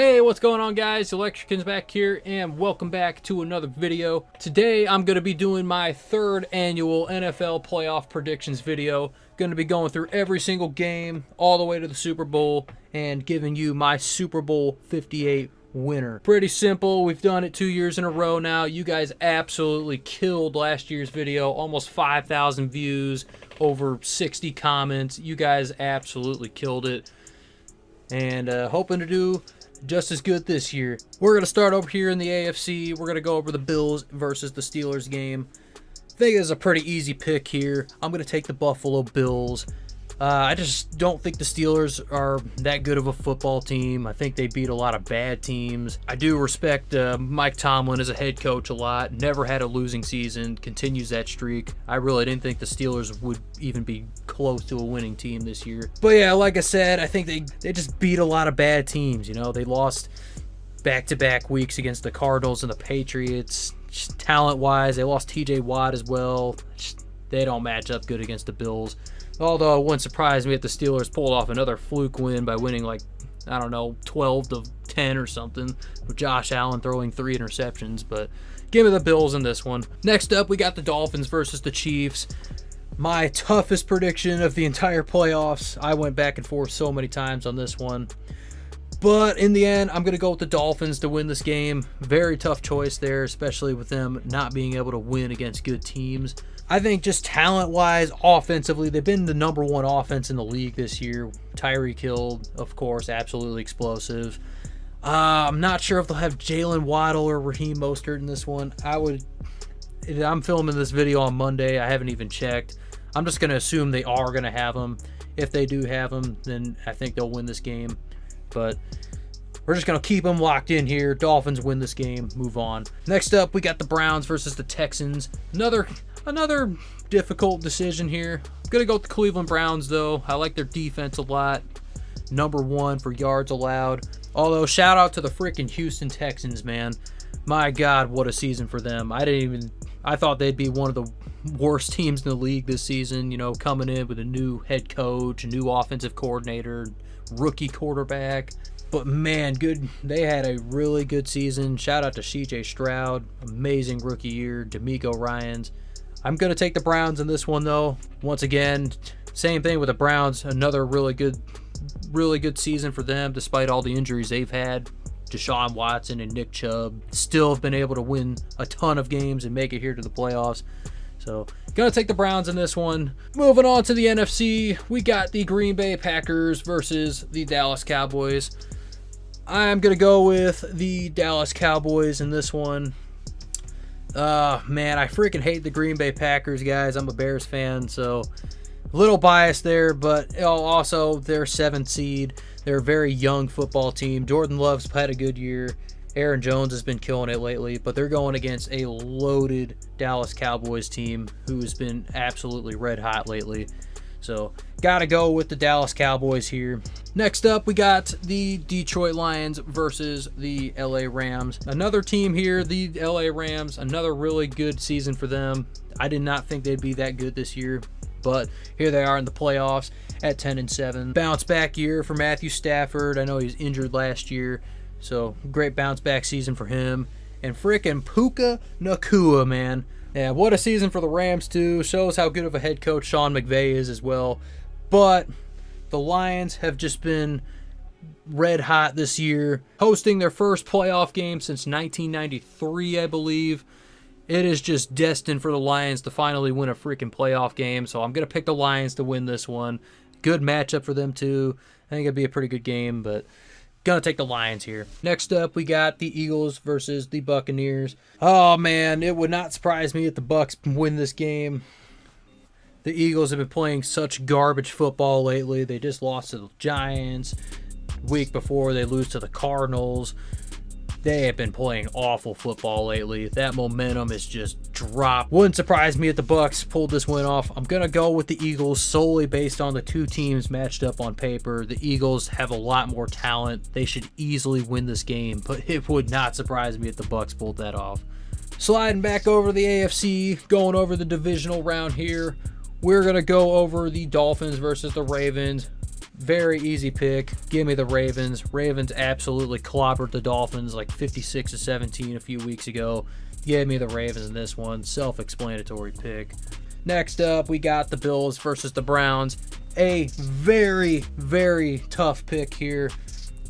Hey, what's going on, guys? Electricans back here, and welcome back to another video. Today, I'm going to be doing my third annual NFL playoff predictions video. Going to be going through every single game, all the way to the Super Bowl, and giving you my Super Bowl 58 winner. Pretty simple. We've done it 2 years in a row now. You guys absolutely killed last year's video. Almost 5,000 views, over 60 comments. You guys absolutely killed it. And hoping to do just as good this year. We're going to start over here in the AFC. We're going to go over the Bills versus the Steelers game. I think it's a pretty easy pick here. I'm going to take the Buffalo Bills. I just don't think the Steelers are that good of a football team. I think they beat a lot of bad teams. I do respect Mike Tomlin as a head coach a lot. Never had a losing season. Continues that streak. I really didn't think the Steelers would even be close to a winning team this year. But yeah, like I said, I think they just beat a lot of bad teams. You know, they lost back-to-back weeks against the Cardinals and the Patriots. Just talent-wise, they lost TJ Watt as well. They don't match up good against the Bills. Although it wouldn't surprise me if the Steelers pulled off another fluke win by winning, like, I don't know, 12-10 or something, with Josh Allen throwing 3 interceptions. But give me the Bills in this one. Next up, we got the Dolphins versus the Chiefs. My toughest prediction of the entire playoffs. I went back and forth so many times on this one. But in the end, I'm going to go with the Dolphins to win this game. Very tough choice there, especially with them not being able to win against good teams. I think just talent-wise, offensively, they've been the number one offense in the league this year. Tyreek Hill, of course, absolutely explosive. I'm not sure if they'll have Jalen Waddle or Raheem Mostert in this one. I'm filming this video on Monday. I haven't even checked. I'm just going to assume they are going to have them. If they do have them, then I think they'll win this game. But we're just going to keep them locked in here. Dolphins win this game. Move on. Next up, we got the Browns versus the Texans. Another difficult decision here. I'm going to go with the Cleveland Browns, though. I like their defense a lot. Number 1 for yards allowed. Although, shout out to the freaking Houston Texans, man. My God, what a season for them. I thought they'd be one of the worst teams in the league this season, you know, coming in with a new head coach, a new offensive coordinator, rookie quarterback. But man, good. They had a really good season. Shout out to CJ Stroud. Amazing rookie year. DeMeco Ryans. I'm going to take the Browns in this one, though. Once again, same thing with the Browns. Another really good season for them, despite all the injuries they've had. Deshaun Watson and Nick Chubb still have been able to win a ton of games and make it here to the playoffs. So, going to take the Browns in this one. Moving on to the NFC, we got the Green Bay Packers versus the Dallas Cowboys. I'm going to go with the Dallas Cowboys in this one. Man, I freaking hate the Green Bay Packers, guys. I'm a Bears fan, so a little biased there, but also they're 7th seed. They're a very young football team. Jordan Love's had a good year. Aaron Jones has been killing it lately, but they're going against a loaded Dallas Cowboys team who's been absolutely red hot lately. So, gotta go with the Dallas Cowboys here. Next up, we got the Detroit Lions versus the LA Rams. Another team here, the LA Rams, another really good season for them. I did not think they'd be that good this year, but here they are in the playoffs at 10-7. Bounce back year for Matthew Stafford. I know he was injured last year, so great bounce back season for him. And frickin' Puka Nacua, man. Yeah, what a season for the Rams, too. Shows how good of a head coach Sean McVay is as well. But the Lions have just been red hot this year, hosting their first playoff game since 1993, I believe. It is just destined for the Lions to finally win a freaking playoff game. So I'm going to pick the Lions to win this one. Good matchup for them, too. I think it'd be a pretty good game, but gonna take the Lions here. Next up, we got the Eagles versus the Buccaneers. Oh, man, it would not surprise me if the Bucs win this game. The Eagles have been playing such garbage football lately. They just lost to the Giants. Week before, they lose to the Cardinals. They have been playing awful football lately. That momentum is just dropped. Wouldn't surprise me if the Bucs pulled this win off. I'm going to go with the Eagles solely based on the two teams matched up on paper. The Eagles have a lot more talent. They should easily win this game, but it would not surprise me if the Bucs pulled that off. Sliding back over the AFC, going over the divisional round here. We're going to go over the Dolphins versus the Ravens. Very easy pick. Give me the Ravens. Ravens absolutely clobbered the Dolphins like 56-17 a few weeks ago. Give me the Ravens in this one. Self-explanatory pick. Next up, we got the Bills versus the Browns. A very, very tough pick here.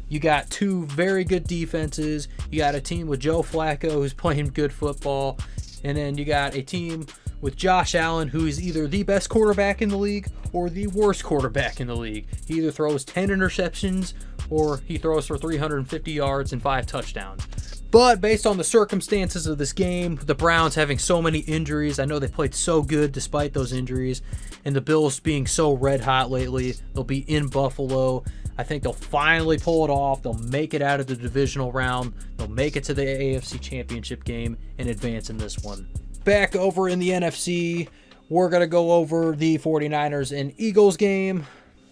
You got two very good defenses. You got a team with Joe Flacco who's playing good football. And then you got a team with Josh Allen, who is either the best quarterback in the league or the worst quarterback in the league. He either throws 10 interceptions or he throws for 350 yards and 5 touchdowns. But based on the circumstances of this game, the Browns having so many injuries, I know they played so good despite those injuries, and the Bills being so red hot lately, they'll be in Buffalo. I think they'll finally pull it off. They'll make it out of the divisional round. They'll make it to the AFC Championship game and advance in this one. Back over in the NFC, we're going to go over the 49ers and Eagles game.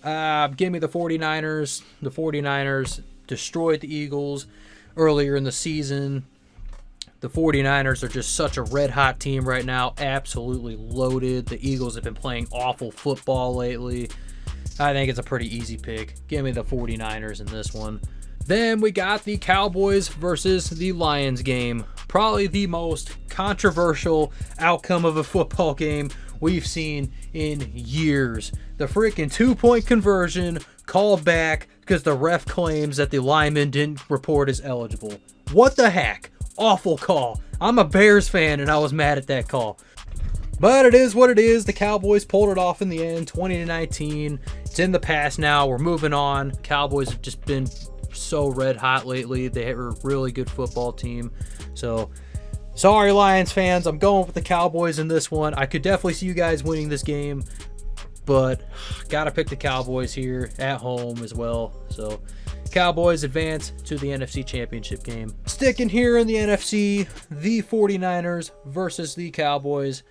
Give me the 49ers. The 49ers destroyed the Eagles earlier in the season. The 49ers are just such a red-hot team right now. Absolutely loaded. The Eagles have been playing awful football lately. I think it's a pretty easy pick. Give me the 49ers in this one. Then we got the Cowboys versus the Lions game. Probably the most controversial outcome of a football game we've seen in years. The freaking 2-point conversion called back because the ref claims that the lineman didn't report as eligible. What the heck? Awful call. I'm a Bears fan and I was mad at that call. But it is what it is. The Cowboys pulled it off in the end, 20-19. It's in the past now. We're moving on. Cowboys have just been so red hot lately. They are a really good football team. So sorry, Lions fans. I'm going with the Cowboys in this one. I could definitely see you guys winning this game, but gotta pick the Cowboys here at home as well. So Cowboys advance to the NFC Championship game. Sticking here in the NFC, the 49ers versus the Cowboys.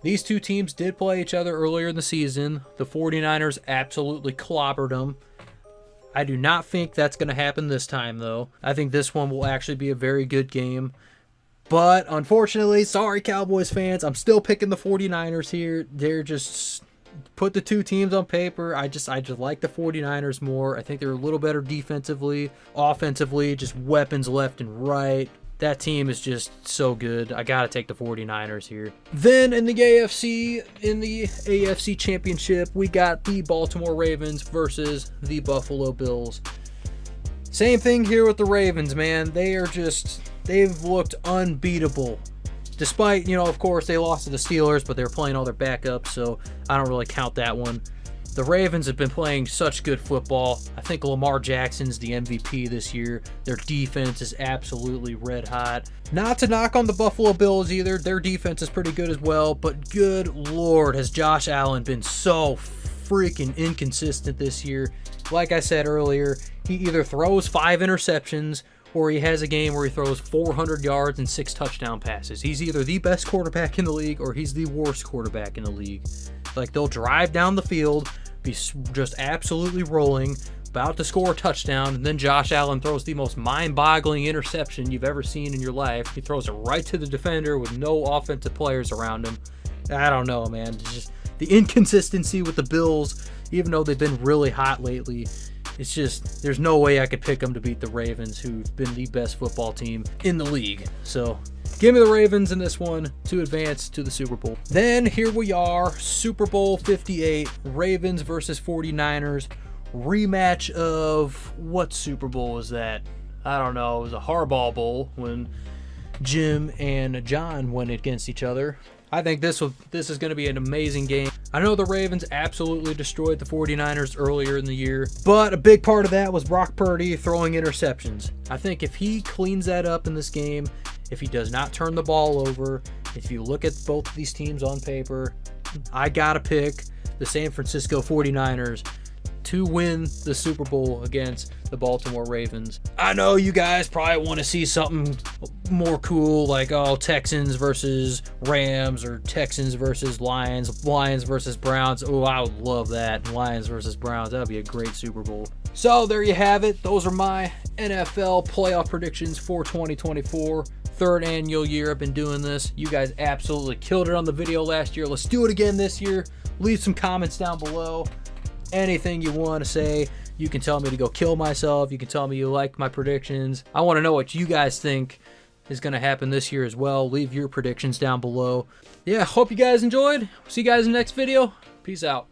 These two teams did play each other earlier in the season. The 49ers absolutely clobbered them. I do not think that's going to happen this time, though. I think this one will actually be a very good game. But unfortunately, sorry Cowboys fans, I'm still picking the 49ers here. They're just put the two teams on paper. I just like the 49ers more. I think they're a little better defensively, offensively, just weapons left and right. That team is just so good. I got to take the 49ers here. Then in the AFC Championship, we got the Baltimore Ravens versus the Buffalo Bills. Same thing here with the Ravens, man. They've looked unbeatable. Despite, of course, they lost to the Steelers, but they were playing all their backups, so I don't really count that one. The Ravens have been playing such good football. I think Lamar Jackson's the MVP this year. Their defense is absolutely red hot. Not to knock on the Buffalo Bills either. Their defense is pretty good as well, but good Lord, has Josh Allen been so freaking inconsistent this year. Like I said earlier, he either throws 5 interceptions or he has a game where he throws 400 yards and 6 touchdown passes. He's either the best quarterback in the league or he's the worst quarterback in the league. Like, they'll drive down the field, be just absolutely rolling, about to score a touchdown, and then Josh Allen throws the most mind-boggling interception you've ever seen in your life. He throws it right to the defender with no offensive players around him. I don't know, man. It's just the inconsistency with the Bills, even though they've been really hot lately. It's just, there's no way I could pick them to beat the Ravens, who've been the best football team in the league. So give me the Ravens in this one to advance to the Super Bowl. Then here we are, Super Bowl 58, Ravens versus 49ers. Rematch of, what Super Bowl was that? I don't know. It was a Harbaugh Bowl when Jim and John went against each other. I think this is going to be an amazing game. I know the Ravens absolutely destroyed the 49ers earlier in the year, but a big part of that was Brock Purdy throwing interceptions. I think if he cleans that up in this game, if he does not turn the ball over, if you look at both of these teams on paper, I got to pick the San Francisco 49ers to win the Super Bowl against the Baltimore Ravens. I know you guys probably want to see something more cool, like, Texans versus Rams, or Texans versus Lions, Lions versus Browns. Oh, I would love that. Lions versus Browns. That would be a great Super Bowl. So there you have it. Those are my NFL playoff predictions for 2024. Third annual year I've been doing this. You guys absolutely killed it on the video last year. Let's do it again this year. Leave some comments down below. anything you want to say. You can tell me to go kill myself. You can tell me you like my predictions. I want to know what you guys think is going to happen this year as well. Leave your predictions down below. Yeah, hope you guys enjoyed. See you guys in the next video. Peace out.